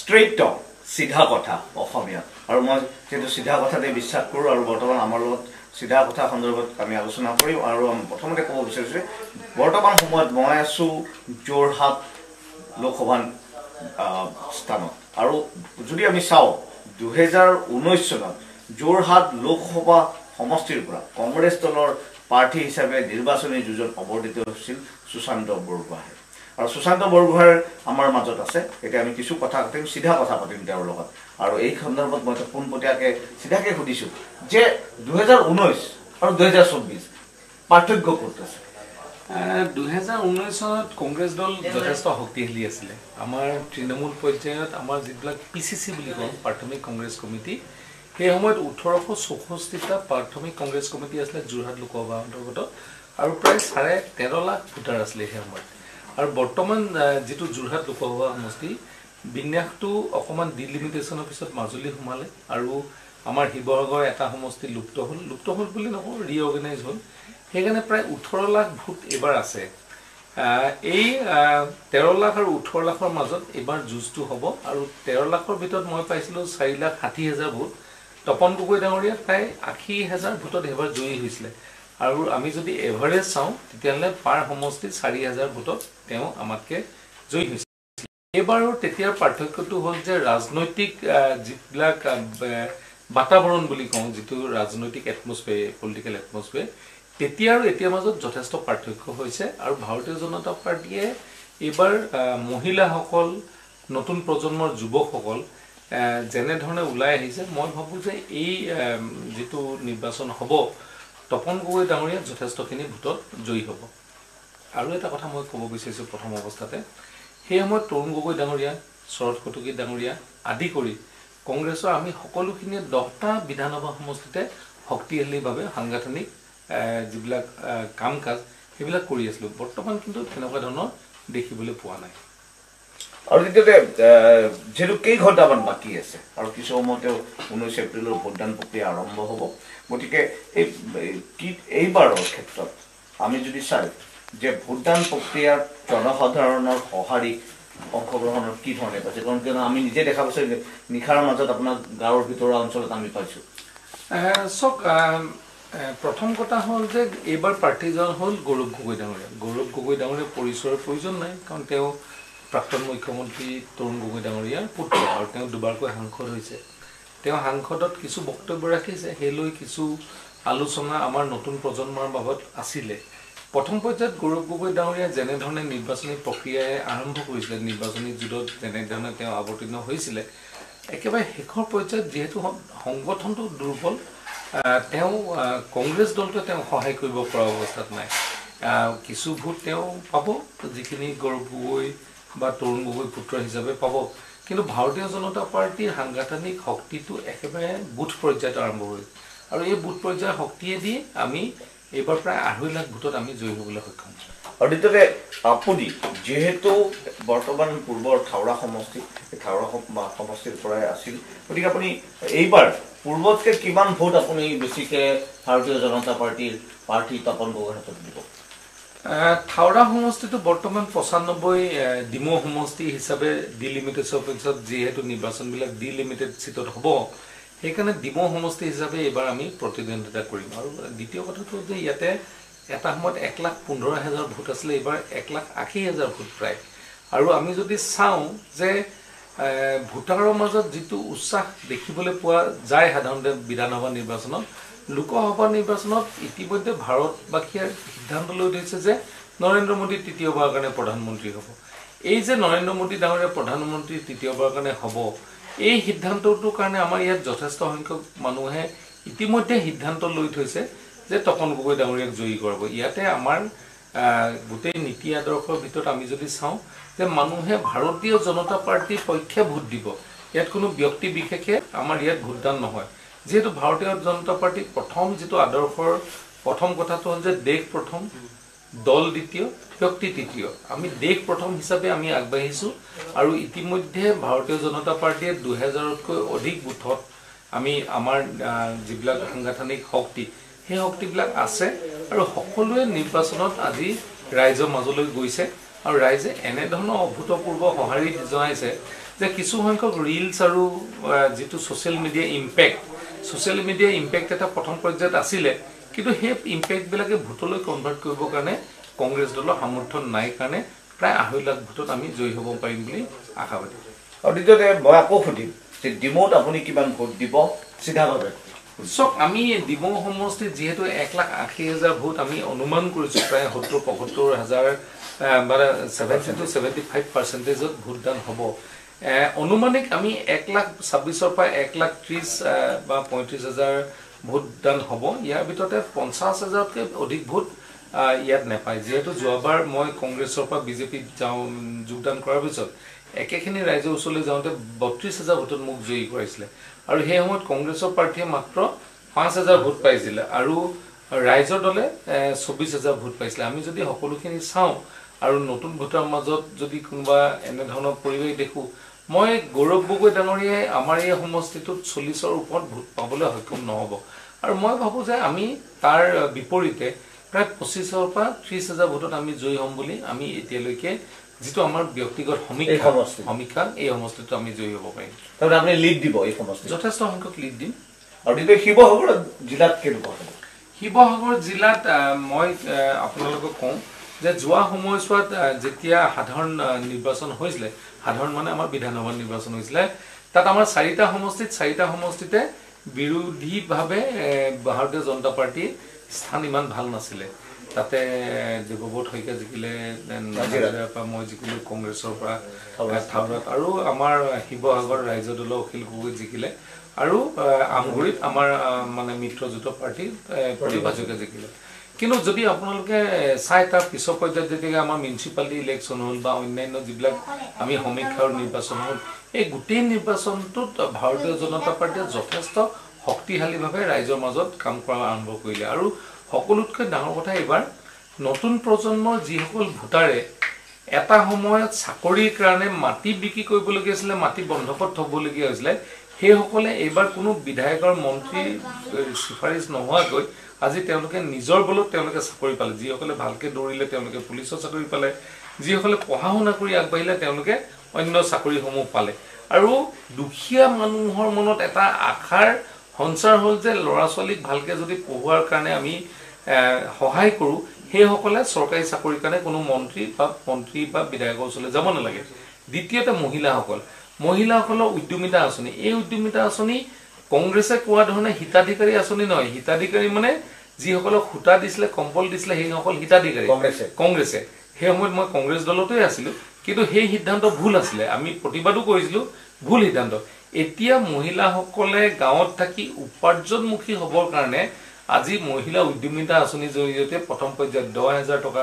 Straight টক সিধা কথা অসমীয়া আৰু মই কিন্তু সিধা কথাতে বিশ্বাস কৰোঁ আৰু বৰ্তমান আমাৰ লগত সিধা কথা সন্দৰ্ভত আমি আলোচনা কৰিম আৰু প্ৰথমতে ক'ব বিচাৰিছোঁ বৰ্তমান সময়ত মই আছোঁ যোৰহাট লোকসভা স্থানত আৰু যদি আমি চাওঁ 2019 চনত যোৰহাট লোকসভা সমষ্টিৰ পৰা কংগ্ৰেছ দলৰ প্ৰাৰ্থী হিচাপে নিৰ্বাচনী যুঁজত অৱতীৰ্ণ হৈছিল সুশান্ত বৰগোহাঁই আৰু সুশান্ত বৰগোহাঁইৰ আমাৰ মাজত আছে এতিয়া আমি কিছু কথা পাতিম সিধা কথা পাতিম তেওঁৰ লগত আৰু এই সন্দৰ্ভত মই পোনপটীয়াকৈ সিধাকৈ সুধিছোঁ যে 2019 আৰু 2024 পাৰ্থক্য ক'ত আছে 2019 চনত কংগ্ৰেছ দল যথেষ্ট শক্তিশালী আছিলে আমাৰ তৃণমূল পৰ্যায়ত আমাৰ যিবিলাক পিচিচি বুলি কওঁ প্ৰাথমিক কংগ্ৰেছ কমিটি সেই সময়ত 1864টা প্ৰাথমিক কংগ্ৰেছ কমিটি আছিলে যোৰহাট লোকসভা অন্তৰ্গত আৰু প্ৰায় 13.5 লাখ ভোটাৰ আছিলে সেই সময়ত আৰু বৰ্তমান যেটো যোৰহাট লোকসভা সমষ্টি বিন্যাসটো অকমান ডিলিমিটেশনৰ পিছত মাজুলী সোমালে আৰু আমাৰ শিৱসাগৰ এটা সমষ্টি লুপ্ত হল বুলি নকওঁ ৰিঅৰ্গানাইজ হল সেইকাৰণে প্ৰায় 18 লাখ ভোট এবাৰ আছে এই 13 লাখ আৰু 18 লাখৰ মাজত এবাৰ যুঁজটো হ'ব আৰু 13 লাখৰ ভিতৰত মই পাইছিলো 4,60,000 ভোট তপন গগৈ ডাঙৰীয়া প্ৰায় 80,000 ভোটত এবাৰ জয়ী হৈছিল আৰু আমি যদি এভাৰেজ চাওঁ তেতিয়াহলে পাৰ সমষ্টি 4,000 ভোটত তেওঁ আমাতকে জয়ী হৈছিল এবাৰৰ তেতিয়াৰ পাৰ্থক্যটো হ'ল যে ৰাজনৈতিক যিবিলাক বাতাবৰণ বুলি কওঁ যেটো ৰাজনৈতিক এটমস্ফিয়াৰ পলিটিক্যাল এটমস্ফিয়াৰ তেতিয়া আৰু এতিয়া মাজত যথেষ্ট পাৰ্থক্য হৈছে আৰু ভাৰতীয় জনতা পাৰ্টিয়ে এবাৰ মহিলাসকল নতুন প্ৰজন্মৰ যুৱকসকল যেনে ধৰণে ওলাই আহিছে মই ভাবো যে এই যেটো নিৰ্বাচন হ'ব তপন গগৈ ডাঙৰীয়া যথেষ্টখিনি ভোটত জয়ী হ'ব আৰু এটা কথা মই ক'ব বিচাৰিছোঁ প্ৰথম অৱস্থাতে সেই সময়ত তৰুণ গগৈ ডাঙৰীয়া শৰৎ কটকী ডাঙৰীয়া আদি কৰি কংগ্ৰেছৰ আমি সকলোখিনি 10টা বিধানসভা সমষ্টিতে শক্তিশালীভাৱে সাংগঠনিক যিবিলাক কাম কাজ সেইবিলাক কৰি আছিলোঁ বৰ্তমান কিন্তু তেনেকুৱা ধৰণৰ দেখিবলৈ পোৱা নাই আৰু দ্বিতীয়তে যেটো কেই ঘণ্টামান বাকী আছে আৰু কিছু সময়তে 19 এপ্ৰিলৰ ভোটদান প্ৰক্ৰিয়া আৰম্ভ হ'ব গতিকে এইবাৰৰ ক্ষেত্ৰত আমি যদি চাই যে ভোটদান প্ৰক্ৰিয়াৰ জনসাধাৰণৰ সঁহাৰি অংশগ্ৰহণৰ কি ধৰণে পাইছে কাৰণ আমি নিজে দেখা পাইছো যে নিশাৰ মাজত আপোনাৰ গাঁৱৰ ভিতৰুৱা অঞ্চলত আমি পাইছো প্ৰথম কথা হ'ল যে এইবাৰ প্ৰাৰ্থীজন হ'ল গৌৰৱ গগৈ ডাঙৰীয়া পৰিচয়ৰ প্ৰয়োজন নাই কাৰণ তেওঁ প্ৰাক্তন মুখ্যমন্ত্ৰী তৰুণ গগৈ ডাঙৰীয়াৰ পুত্ৰ আৰু তেওঁ দুবাৰকৈ সাংসদ হৈছে তেওঁ সাংসদত কিছু বক্তব্য ৰাখিছে হেলৈ কিছু আলোচনা আমাৰ নতুন প্ৰজন্মৰ বাবদ আছিলে প্ৰথম পৰ্যায়ত গৌৰৱ গগৈ ডাঙৰীয়া যেনে ধৰণে নিৰ্বাচনী প্ৰক্ৰিয়াই আৰম্ভ কৰিছিল নিৰ্বাচনী যুদ্ধত যেনে ধৰণে তেওঁ অৱতীৰ্ণ হৈছিল একেবাৰে শেষৰ পৰ্যায়ত যেহেতু সংগঠনটো দুৰ্বল তেওঁ কংগ্ৰেছ দলটো তেওঁ সহায় কৰিব পৰা অৱস্থাত নাই কিছু ভোট তেওঁ পাব যিখিনি গৌৰৱ গগৈ বা তৰুণ গগৈ পুত্ৰ হিচাপে পাব কিন্তু ভাৰতীয় জনতা পাৰ্টিৰ সাংগঠনিক শক্তিটো একেবাৰে বুথ পৰ্যায়ত আৰম্ভ হৈছে আৰু এই বুথ পৰ্যায়ৰ শক্তিয়ে দি আমি এবাৰ প্ৰায় 2.5 লাখ ভোটত আমি জয়ী হ'বলৈ সক্ষম হৈছোঁ আৰু দ্বিতীয়তে আপুনি যেহেতু বৰ্তমান পূৰ্বৰ থাওৰা সমষ্টি সমষ্টিৰ পৰাই আছিল গতিকে আপুনি এইবাৰ পূৰ্বতকৈ কিমান ভোট আপুনি বেছিকৈ ভাৰতীয় জনতা পাৰ্টিৰ প্ৰাৰ্থী তপন গগৈৰ হাতত দিব থাওৰা সমষ্টিটো বৰ্তমান 95 ডিমো সমষ্টি হিচাপে ডিলিমিটেডৰ পিছত যেহেতু নিৰ্বাচনবিলাক ডিলিমিটেড চিটত হ'ব সেইকাৰণে ডিমো সমষ্টি হিচাপে এবাৰ আমি প্ৰতিদ্বন্দ্বিতা কৰিম আৰু দ্বিতীয় কথাটো যে ইয়াতে এটা সময়ত 1,15,000 ভোট আছিলে এবাৰ 1,80,000 ভোট প্ৰায় আৰু আমি যদি চাওঁ যে ভোটাৰৰ মাজত যেটো উৎসাহ দেখিবলৈ পোৱা যায় সাধাৰণতে বিধানসভা নিৰ্বাচনত লোকসভা নিৰ্বাচনত ইতিমধ্যে ভাৰতবাসীয়ে সিদ্ধান্ত লৈ লৈছে যে নৰেন্দ্ৰ মোদী তৃতীয়বাৰৰ কাৰণে প্ৰধানমন্ত্ৰী হ'ব এই যে নৰেন্দ্ৰ মোদী ডাঙৰীয়া প্ৰধানমন্ত্ৰী তৃতীয়বাৰৰ কাৰণে হ'ব এই সিদ্ধান্তটোৰ কাৰণে আমাৰ ইয়াত যথেষ্ট সংখ্যক মানুহে ইতিমধ্যে সিদ্ধান্ত লৈ থৈছে যে তপন গগৈ ডাঙৰীয়াক জয়ী কৰাব ইয়াতে আমাৰ গোটেই নীতি আদৰ্শৰ ভিতৰত আমি যদি চাওঁ যে মানুহে ভাৰতীয় জনতা পাৰ্টিৰ পক্ষে ভোট দিব ইয়াত কোনো ব্যক্তি বিশেষে আমাৰ ইয়াত ভোটদান নহয় যেহেতু ভাৰতীয় জনতা পাৰ্টি প্ৰথম যেটো আদৰ্শৰ প্ৰথম কথাটো হ'ল যে দেশ প্ৰথম দল দ্বিতীয় ব্যক্তি তৃতীয় আমি দেশ প্ৰথম হিচাপে আমি আগবাঢ়িছো আৰু ইতিমধ্যে ভাৰতীয় জনতা পাৰ্টিয়ে 2000তকৈ অধিক বুথত আমি আমাৰ যিবিলাক সাংগঠনিক শক্তি সেই শক্তিবিলাক আছে আৰু সকলোৱে নিৰ্বাচনত আজি ৰাইজৰ মাজলৈ গৈছে আৰু ৰাইজে এনে ধৰণৰ অভূতপূৰ্ব সঁহাৰি জনাইছে যে কিছু সংখ্যক ৰিলছ আৰু যেটো সোশ্যাল মিডিয়া ইম্পেক্ট এটা প্ৰথম পৰ্যায়ত আছিলে কিন্তু সেই ইম্পেক্ট বিলাকে ভোটলৈ কনভাৰ্ট কৰিবৰ কাৰণে কংগ্ৰেছ দলৰ সমৰ্থন নাই কাৰণে প্ৰায় 2.5 লাখ ভোটত আমি জয়ী হ'ব পাৰিম বুলি আশাবাদী আৰু দ্বিতীয়তে মই আকৌ সুধিম যে ডিমৌত আপুনি কিমান ভোট দিব সিধাভাৱে সব আমি ডিমৌ সমষ্টিত যেহেতু 1,80,000 ভোট আমি অনুমান কৰিছো প্ৰায় 70-75,000 মানে 70 to 75% ভোটদান হ'ব অনুমানিক আমি 1,26,000 পৰা 1,30,000 বা 35,000 ভোটদান হ'ব ইয়াৰ ভিতৰতে 50,000তকৈ অধিক ভোট ইয়াত নেপায় যেহেতু যোৱাবাৰ মই কংগ্ৰেছৰ পৰা বিজেপি যোগদান কৰাৰ পিছত একেখিনি ৰাইজৰ ওচৰলৈ যাওঁতে 32,000 ভোটত মোক জয়ী কৰাইছিলে আৰু সেই সময়ত কংগ্ৰেছৰ প্ৰাৰ্থীয়ে মাত্ৰ 5,000 ভোট পাইছিল আৰু ৰাইজৰ দলে 24,000 ভোট পাইছিল আমি যদি সকলোখিনি চাওঁ আৰু নতুন ভোটাৰ মাজত যদি কোনোবা এনে ধৰণৰ পৰিৱেশ দেখো মই গৌৰৱ গগৈ ডাঙৰীয়াই আমাৰ এই সমষ্টিটোত 40ৰ ওপৰত ভোট পাবলৈ সক্ষম নহব আৰু মই ভাবো যে আমি তাৰ বিপৰীতে প্ৰায় 25,000 পৰা 30,000 ভোটত আমি জয়ী হ'ম বুলি আমি এতিয়ালৈকে যেটো আমাৰ ব্যক্তিগত সমীক্ষা এই সমষ্টিটো আমি জয়ী হ'ব পাৰিম তাৰমানে আপুনি লিড দিব এই সমষ্টি যথেষ্ট সংখ্যক লিড দিম আৰু দ্বিতীয় শিৱসাগৰ জিলাত কেনেকুৱা হ'ব শিৱসাগৰ জিলাত মই আপোনালোকক কওঁ যে যোৱা সময়ছোৱাত যেতিয়া সাধাৰণ নিৰ্বাচন হৈছিল সাধাৰণ মানে আমাৰ বিধানসভা নিৰ্বাচন হৈছিল তাত আমাৰ 4টা সমষ্টিতে বিৰোধীভাৱে ভাৰতীয় জনতা পাৰ্টি স্থান ইমান ভাল নাছিলে তাতে দেৱব্ৰত শইকীয়া জিকিলে মই জিকিলো কংগ্ৰেছৰ পৰা থাউৰাত আৰু আমাৰ শিৱসাগৰ ৰাইজৰ দলৰ অখিল গগৈ জিকিলে আৰু আমগুৰিত আমাৰ মানে মিত্ৰজোঁট পাৰ্টি প্ৰতিভাজকে জিকিলে কিন্তু যদি আপোনালোকে চাই তাৰ পিছৰ পৰ্যায়ত যেতিয়া আমাৰ মিউনিচিপালিটি ইলেকশ্যন হ'ল বা অন্যান্য যিবিলাক আমি সমীক্ষাৰ নিৰ্বাচন হ'ল এই গোটেই নিৰ্বাচনটোত ভাৰতীয় জনতা পাৰ্টিয়ে যথেষ্ট শক্তিশালীভাৱে ৰাইজৰ মাজত কাম কৰা আৰম্ভ কৰিলে আৰু সকলোতকৈ ডাঙৰ কথা এবাৰ নতুন প্ৰজন্মৰ যিসকল ভোটাৰে এটা সময়ত চাকৰিৰ কাৰণে মাটি বিক্ৰী কৰিবলগীয়া আছিল মাটি বন্ধকত থবলগীয়া হৈছিল সেইসকলে এবাৰ কোনো বিধায়কৰ মন্ত্ৰী সুপাৰিশ নোহোৱাকৈ আজি তেওঁলোকে নিজৰ বলত তেওঁলোকে চাকৰি পালে যিসকলে ভালকে দৌৰিলে তেওঁলোকে পুলিচৰ চাকৰি পালে যিসকলে পঢ়া শুনা কৰি আগবাঢ়িলে তেওঁলোকে অন্য চাকৰিসমূহ পালে আৰু দুখীয়া মানুহৰ মনত এটা আশাৰ সঞ্চাৰ হ'ল যে ল'ৰা ছোৱালীক ভালকে যদি পঢ়োৱাৰ কাৰণে আমি সহায় কৰো সেইসকলে চৰকাৰী চাকৰিৰ কাৰণে কোনো মন্ত্ৰী বা বিধায়কৰ ওচৰলৈ যাব নালাগে দ্বিতীয়তে মহিলাসকলৰ উদ্যমিতা আঁচনি এই উদ্যমিতা আঁচনি কংগ্ৰেছে কোৱা ধৰণে হিতাধিকাৰী আঁচনি নহয় হিতাধিকাৰী মানে যিসকলক খুটা দিছিলে কম্বল দিছিলে সেইসকল হিতাধিকাৰী কংগ্ৰেছে সেই সময়ত মই কংগ্ৰেছ দলতেই আছিলো কিন্তু সেই সিদ্ধান্ত ভুল আছিলে আমি প্ৰতিবাদো কৰিছিলো ভুল সিদ্ধান্ত এতিয়া মহিলাসকলে গাঁৱত থাকি উপাৰ্জনমুখী হ'বৰ কাৰণে আজি মহিলা উদ্যমিতা আঁচনিৰ জৰিয়তে প্ৰথম পৰ্যায়ত 10,000 টকা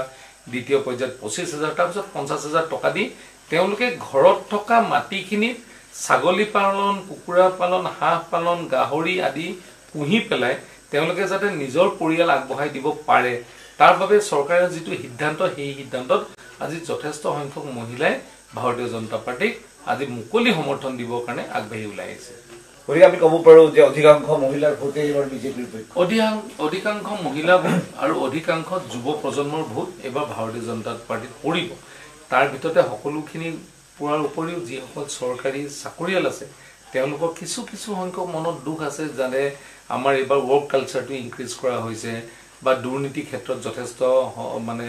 দ্বিতীয় পৰ্যায়ত 25,000 তাৰ পিছত 50,000 টকা দি তেওঁলোকে ঘৰত থকা মাটিখিনিত ছাগলী পালন কুকুৰা পালন হাঁহ পালন গাহৰি আদি পুহি পেলাই তেওঁলোকে যাতে নিজৰ পৰিয়াল আগবঢ়াই দিব পাৰে তাৰ বাবে চৰকাৰৰ যেটো সিদ্ধান্ত সেই সিদ্ধান্তত আজি যথেষ্ট সংখ্যক মহিলাই ভাৰতীয় জনতা পাৰ্টিক আজি মুকলি সমৰ্থন দিবৰ কাৰণে আগবাঢ়ি ওলাই আহিছে গতিকে আমি ক'ব পাৰো যে অধিকাংশ মহিলাৰ ভোটে এবাৰ বিজেপিৰ পক্ষে অধিকাংশ মহিলা ভোট আৰু অধিকাংশ যুৱ প্ৰজন্মৰ ভোট এবাৰ ভাৰতীয় জনতা পাৰ্টিত পৰিব তাৰ ভিতৰতে সকলোখিনি পুৰাৰ উপৰিও যিসকল চৰকাৰী চাকৰিয়াল আছে তেওঁলোকৰ কিছু সংখ্যক মনত দুখ আছে যাতে আমাৰ এবাৰ ৱৰ্ক কালচাৰটো ইনক্ৰিজ কৰা হৈছে বা দুৰ্নীতি ক্ষেত্ৰত যথেষ্ট মানে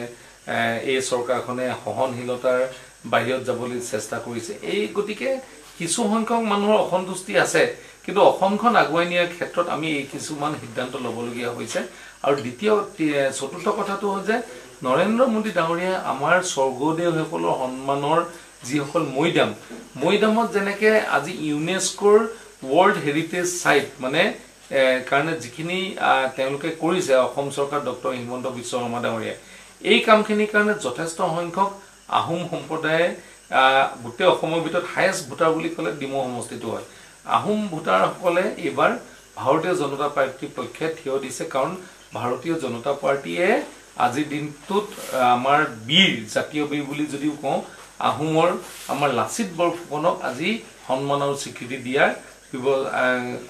এই চৰকাৰখনে সহনশীলতাৰ বাহিৰত যাবলৈ চেষ্টা কৰিছে এই গতিকে কিছু সংখ্যক মানুহৰ অসন্তুষ্টি আছে কিন্তু অসমখন আগুৱাই নিয়াৰ ক্ষেত্ৰত আমি এই কিছুমান সিদ্ধান্ত ল'বলগীয়া হৈছে আৰু চতুৰ্থ কথাটো হ'ল যে নৰেন্দ্ৰ মোদী ডাঙৰীয়া আমাৰ স্বৰ্গদেউসকলৰ সন্মানৰ যিসকল মৈদামত যেনেকে আজি ইউনেস্কোৰ ৱৰ্ল্ড হেৰিটেজ সাইট মানে কাৰণে যিখিনি তেওঁলোকে কৰিছে অসম চৰকাৰ ডক্টৰ হিমন্ত বিশ্ব শৰ্মা ডাঙৰীয়া এই কামখিনিৰ কাৰণে যথেষ্ট সংখ্যক আহোম সম্প্ৰদায়ে গোটেই অসমৰ ভিতৰত হাইয়েষ্ট ভোটাৰ বুলি ক'লে ডিমৌ সমষ্টিটো হয় আহোম ভোটাৰসকলে এবাৰ ভাৰতীয় জনতা পাৰ্টিৰ পক্ষে থিয় দিছে কাৰণ ভাৰতীয় জনতা পাৰ্টিয়ে আজিৰ দিনটোত আমাৰ বীৰ জাতীয় বীৰ বুলি যদিও কওঁ আহোমৰ আমাৰ লাচিত বৰফুকনক আজি সন্মান আৰু স্বীকৃতি দিয়াৰ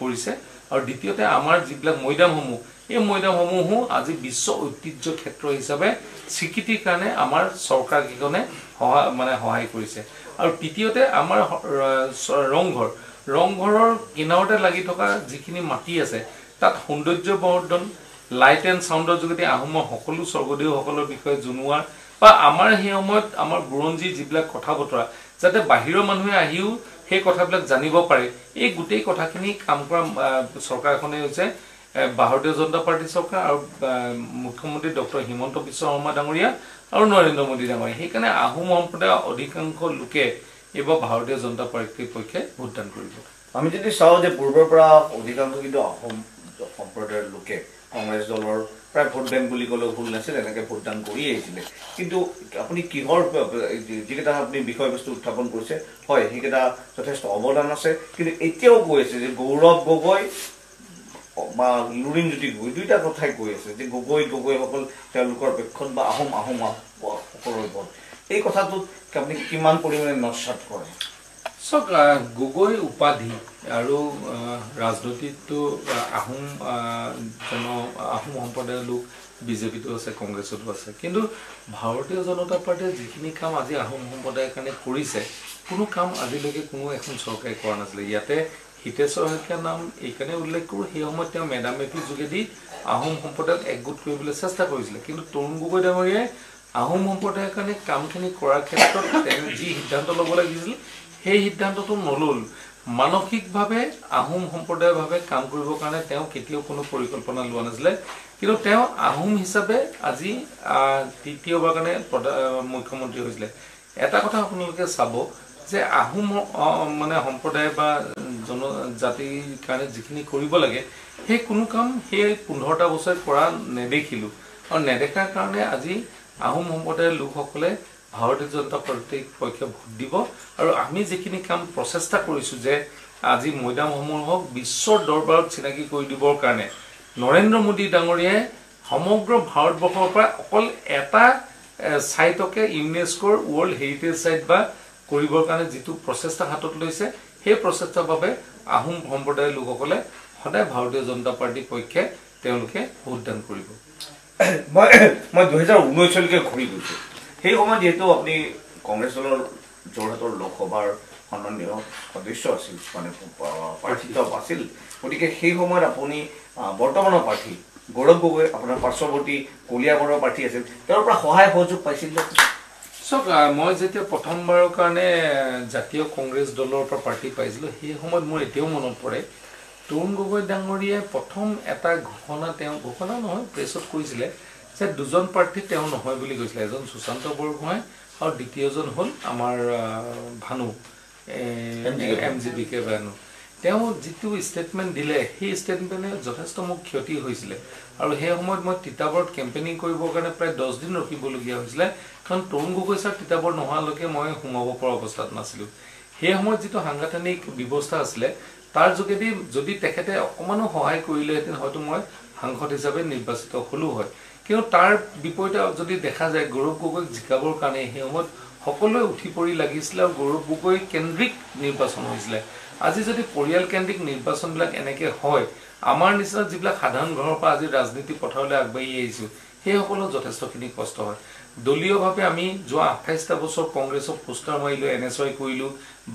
কৰিছে আৰু দ্বিতীয়তে আমাৰ যিবিলাক মৈদামসমূহ এই মৈদামসমূহো আজি বিশ্ব ঐতিহ্য ক্ষেত্ৰ হিচাপে স্বীকৃতিৰ কাৰণে আমাৰ চৰকাৰকেইখনে সহায় কৰিছে আৰু তৃতীয়তে আমাৰ ৰংঘৰৰ কিনাৰতে লাগি থকা যিখিনি মাটি আছে তাত সৌন্দৰ্য বৰ্ধন লাইট এণ্ড সাউণ্ডৰ যোগেদি আহোমৰ সকলো স্বৰ্গদেউসকলৰ বিষয়ে জনোৱাৰ বা আমাৰ সেই সময়ত আমাৰ বুৰঞ্জী যিবিলাক কথা বতৰা যাতে বাহিৰৰ মানুহে আহিও সেই কথাবিলাক জানিব পাৰে এই গোটেই কথাখিনি কাম কৰা চৰকাৰখনে হৈছে ভাৰতীয় জনতা পাৰ্টি চৰকাৰ আৰু মুখ্যমন্ত্ৰী ডক্টৰ হিমন্ত বিশ্ব শৰ্মা ডাঙৰীয়া আৰু নৰেন্দ্ৰ মোদী ডাঙৰীয়া সেইকাৰণে আহোম সম্প্ৰদায়ৰ অধিকাংশ লোকে এইবাৰ ভাৰতীয় জনতা পাৰ্টিৰ পক্ষে ভোটদান কৰিব আমি যদি চাওঁ যে পূৰ্বৰ পৰা অধিকাংশ কিন্তু আহোম সম্প্ৰদায়ৰ লোকে কংগ্ৰেছ দলৰ প্ৰায় ভোট বেংক বুলি ক'লেও ভুল নাছিল এনেকৈ ভোটদান কৰি আহিছিলে কিন্তু আপুনি কিহৰ যিকেইটা আপুনি বিষয়বস্তু উত্থাপন কৰিছে হয় সেইকেইটা যথেষ্ট অৱদান আছে কিন্তু এতিয়াও কৈ আছে যে গৌৰৱ গগৈ বা লুৰিণজ্যোতি গগৈ দুইটা কথাই কৈ আছে যে গগৈসকল তেওঁলোকৰ পেক্ষণ বা আহোম সকলৰ ওপৰত এই কথাটোত আপুনি কিমান পৰিমাণে নস্যাৎ কৰে চাওক গগৈ উপাধি আৰু ৰাজনীতিটো আহোম সম্প্ৰদায়ৰ লোক বিজেপিটো আছে কংগ্ৰেছতো আছে কিন্তু ভাৰতীয় জনতা পাৰ্টীয়ে যিখিনি কাম আজি আহোম সম্প্ৰদায়ৰ কাৰণে কৰিছে কোনো কাম আজিলৈকে কোনো এখন চৰকাৰে কৰা নাছিলে ইয়াতে হিতেশ্বৰ শইকীয়াৰ নাম এইকাৰণে উল্লেখ কৰোঁ সেই সময়ত তেওঁ মেডাম মেফিৰ যোগেদি আহোম সম্প্ৰদায়ক একগোট কৰিবলৈ চেষ্টা কৰিছিলে কিন্তু তৰুণ গগৈ ডাঙৰীয়াই আহোম সম্প্ৰদায়ৰ কাৰণে কামখিনি কৰাৰ ক্ষেত্ৰত তেওঁ যি সিদ্ধান্ত ল'ব লাগিছিল সেই সিদ্ধান্তটো নল'ল মানসিকভাৱে আহোম সম্প্ৰদায়ৰ ভাৱে কাম কৰিবৰ কাৰণে তেওঁ কেতিয়াও কোনো পৰিকল্পনা লোৱা নাছিলে কিন্তু তেওঁ আহোম হিচাপে আজি তৃতীয়বাৰ কাৰণে মুখ্যমন্ত্ৰী হৈছিলে এটা কথা আপোনালোকে চাব যে আহোম মানে সম্প্ৰদায় বা জনজাতিৰ কাৰণে যিখিনি কৰিব লাগে সেই কোনো কাম সেই 15টা বছৰ কৰা নেদেখিলোঁ আৰু নেদেখাৰ কাৰণে আজি আহোম সম্প্ৰদায়ৰ লোকসকলে ভাৰতীয় জনতা পাৰ্টিৰ পক্ষে ভোট দিব আৰু আমি যিখিনি কাম প্ৰচেষ্টা কৰিছোঁ যে আজি মৈদামসমূহক বিশ্বৰ দৰবাৰত চিনাকি কৰি দিবৰ কাৰণে নৰেন্দ্ৰ মোদী ডাঙৰীয়াই সমগ্ৰ ভাৰতবৰ্ষৰ পৰা অকল এটা ছাইটকে ইউনেস্কোৰ ৱৰ্ল্ড হেৰিটেজ ছাইট বা কৰিবৰ কাৰণে যিটো প্ৰচেষ্টা হাতত লৈছে সেই প্ৰচেষ্টাৰ বাবে আহোম সম্প্ৰদায়ৰ লোকসকলে সদায় ভাৰতীয় জনতা পাৰ্টিৰ পক্ষে তেওঁলোকে ভোটদান কৰিব মই 2019লৈকে ঘূৰি গৈছোঁ সেই সময়ত যিহেতু আপুনি কংগ্ৰেছ দলৰ যোৰহাটৰ লোকসভাৰ সন্মানীয় সদস্য আছিল মানে প্ৰাৰ্থিত আছিল গতিকে সেই সময়ত আপুনি বৰ্তমানৰ প্ৰাৰ্থী গৌৰৱ গগৈ আপোনাৰ পাৰ্শ্বৱৰ্তী কলিয়াবৰৰ প্ৰাৰ্থী আছিল তেওঁৰ পৰা সহায় সহযোগ পাইছিল চাওক মই যেতিয়া প্ৰথমবাৰৰ কাৰণে জাতীয় কংগ্ৰেছ দলৰ পৰা প্ৰাৰ্থী পাইছিলোঁ সেই সময়ত মোৰ এতিয়াও মনত পৰে তৰুণ গগৈ ডাঙৰীয়াই প্ৰথম এটা ঘোষণা নহয় প্ৰেছত কৈছিলে যে দুজন প্ৰাৰ্থী তেওঁ নহয় বুলি কৈছিলে এজন সুশান্ত বৰগোহাঁই আৰু দ্বিতীয়জন হ'ল আমাৰ ভানু MGBK ভানু তেওঁ যিটো ষ্টেটমেণ্ট দিলে সেই ষ্টেটমেণ্টে যথেষ্ট মোক ক্ষতি হৈছিলে আৰু সেই সময়ত মই তিতাবৰত কেম্পেইনিং কৰিবৰ কাৰণে প্ৰায় 10 দিন ৰখিবলগীয়া হৈছিলে কাৰণ তৰুণ গগৈ ছাৰ তিতাবৰ নোহোৱালৈকে মই সোমাব পৰা অৱস্থাত নাছিলোঁ সেই সময়ত যিটো সাংগঠনিক ব্যৱস্থা আছিলে তাৰ যোগেদি যদি তেখেতে অকমানো সহায় কৰিলেহেঁতেন হয়তো মই সাংসদ হিচাপে নিৰ্বাচিত হ'লো হয় কিন্তু তাৰ বিপৰীতে যদি দেখা যায় গৌৰৱ গগৈক জিকাবৰ কাৰণে সেই সময়ত সকলোৱে উঠি পৰি লাগিছিলে আৰু গৌৰৱ গগৈ কেন্দ্ৰিক নিৰ্বাচন হৈছিলে আজি যদি পৰিয়াল কেন্দ্ৰিক নিৰ্বাচনবিলাক এনেকৈ হয় আমাৰ নিচিনা যিবিলাক সাধাৰণ ঘৰৰ পৰা আজি ৰাজনীতি পথাৰলৈ আগবাঢ়ি আহিছোঁ সেইসকলৰ যথেষ্টখিনি কষ্ট হয় দলীয়ভাৱে আমি যোৱা 28টা বছৰ কংগ্ৰেছক পোষ্টাৰ মাৰিলোঁ NSY কৰিলোঁ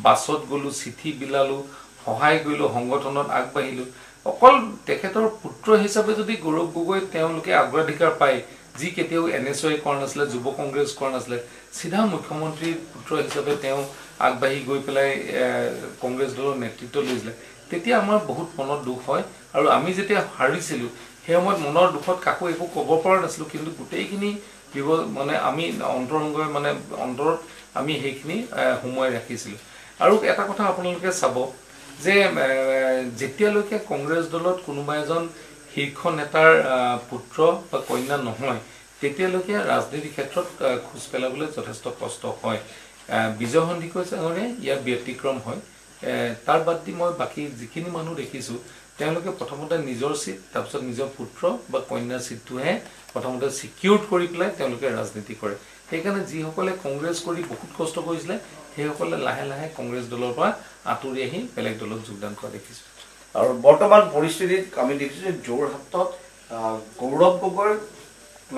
বাছত গ'লোঁ চিঠি বিলালোঁ সহায় কৰিলোঁ সংগঠনত আগবাঢ়িলোঁ অকল তেখেতৰ পুত্ৰ হিচাপে যদি গৌৰৱ গগৈ তেওঁলোকে অগ্ৰাধিকাৰ পায় যি কেতিয়াও NSY কৰা নাছিলে যুৱ কংগ্ৰেছ কৰা নাছিলে সিধা মুখ্যমন্ত্ৰীৰ পুত্ৰ হিচাপে তেওঁ আগবাঢ়ি গৈ পেলাই কংগ্ৰেছ দলৰ নেতৃত্ব লৈছিলে তেতিয়া আমাৰ বহুত মনত দুখ হয় আৰু আমি যেতিয়া হাৰিছিলোঁ সেই সময়ত মনৰ দুখত কাকো একো ক'ব পৰা নাছিলোঁ কিন্তু গোটেইখিনি মানে আমি অন্তৰংগই মানে অন্তৰত আমি সেইখিনি সোমোৱাই ৰাখিছিলোঁ আৰু এটা কথা আপোনালোকে চাব যে যেতিয়ালৈকে কংগ্ৰেছ দলত কোনোবা এজন শীৰ্ষ নেতাৰ পুত্ৰ বা কন্যা নহয় তেতিয়ালৈকে ৰাজনীতি ক্ষেত্ৰত খোজ পেলাবলৈ যথেষ্ট কষ্ট হয় বিজয় সন্দিকৈ ডাঙৰীয়াই ইয়াৰ ব্যতিক্ৰম হয় তাৰ বাদ দি মই বাকী যিখিনি মানুহ দেখিছোঁ তেওঁলোকে প্ৰথমতে নিজৰ সিট তাৰপিছত নিজৰ পুত্ৰ বা কন্যাৰ সিটটোহে প্ৰথমতে সিকিউৰ কৰি পেলাই তেওঁলোকে ৰাজনীতি কৰে সেইকাৰণে যিসকলে কংগ্ৰেছ কৰি বহুত কষ্ট কৰিছিলে সেইসকলে লাহে লাহে কংগ্ৰেছ দলৰ পৰা আঁতৰি আহি বেলেগ দলত যোগদান কৰা দেখিছোঁ আৰু বৰ্তমান পৰিস্থিতিত আমি দেখিছোঁ যে যোৰহাটত গৌৰৱ গগৈৰ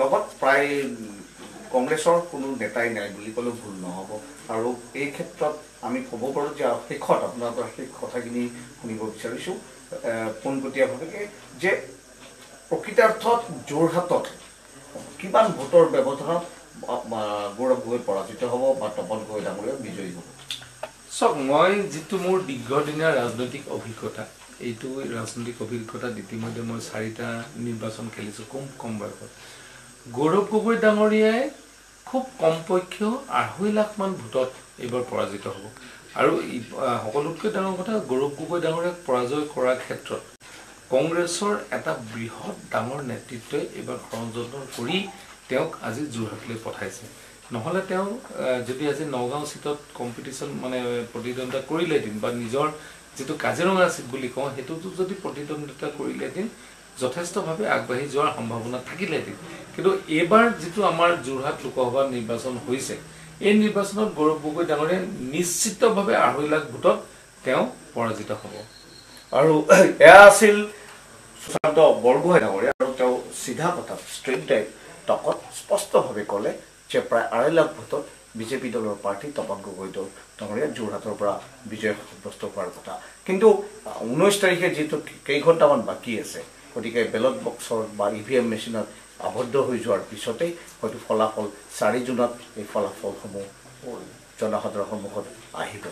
লগত প্ৰায় কংগ্ৰেছৰ কোনো নেতাই নাই বুলি ক'লেও ভুল নহ'ব আৰু এই ক্ষেত্ৰত আমি ক'ব পাৰোঁ যে শেষত আপোনাৰ পৰা সেই কথাখিনি শুনিব বিচাৰিছোঁ পোনপটীয়াভাৱে যে প্ৰকৃতাৰ্থত যোৰহাটত কিমান ভোটৰ ব্যৱধানত গৌৰৱ গগৈ পৰাজিত হ'ব বা তপন গগৈ ডাঙৰীয়া বিজয়ী হ'ব? চাওক, মই যিটো মোৰ দীৰ্ঘদিনীয়া ৰাজনৈতিক অভিজ্ঞতা, এইটো ৰাজনৈতিক অভিজ্ঞতাত ইতিমধ্যে মই 4টা নিৰ্বাচন খেলিছোঁ খুব কম বয়সত। গৌৰৱ গগৈ ডাঙৰীয়াই খুব কমপক্ষেও 2.5 লাখ মান ভোটত এইবাৰ পৰাজিত হ'ব। আৰু সকলোতকৈ ডাঙৰ কথা, গৌৰৱ গগৈ ডাঙৰীয়াক পৰাজয় কৰাৰ ক্ষেত্ৰত কংগ্ৰেছৰ এটা বৃহৎ ডাঙৰ নেতৃত্বই এইবাৰ ষড়যন্ত্ৰ কৰি তেওঁক আজি যোৰহাটলৈ পঠাইছে। নহ'লে তেওঁ যদি আজি নগাঁও চিটত কম্পিটিশ্যন মানে প্ৰতিদ্বন্দ্বিতা কৰিলেহেঁতেন বা নিজৰ যিটো কাজিৰঙা চিট বুলি কওঁ সেইটোতো যদি প্ৰতিদ্বন্দ্বিতা কৰিলেহেঁতেন যথেষ্টভাৱে আগবাঢ়ি যোৱাৰ সম্ভাৱনা থাকিলেহেঁতেন। কিন্তু এইবাৰ যিটো আমাৰ যোৰহাট লোকসভা নিৰ্বাচন হৈছে, এই নিৰ্বাচনত গৌৰৱ গগৈ ডাঙৰীয়া নিশ্চিতভাৱে 2.5 লাখ ভোটত তেওঁ পৰাজিত হ'ব। আৰু এয়া আছিল সুশান্ত বৰগোহাঁই ডাঙৰীয়া আৰু তেওঁ চিধা কথাত ষ্ট্ৰেইট টকত স্পষ্টভাৱে ক'লে যে প্ৰায় 2.5 লাখ ভোটত বিজেপি দলৰ প্ৰাৰ্থী তপন গগৈ ডাঙৰীয়া যোৰহাটৰ পৰা বিজয় সাব্যস্ত হোৱাৰ কথা। কিন্তু 19 তাৰিখে যিহেতু কেইঘণ্টামান বাকী আছে, গতিকে বেলট বক্সৰ বা EVM মেচিনত আবদ্ধ হৈ যোৱাৰ পিছতেই হয়তো ফলাফল 4 জুনত এই ফলাফলসমূহ জনসাধাৰণৰ সন্মুখত আহিব।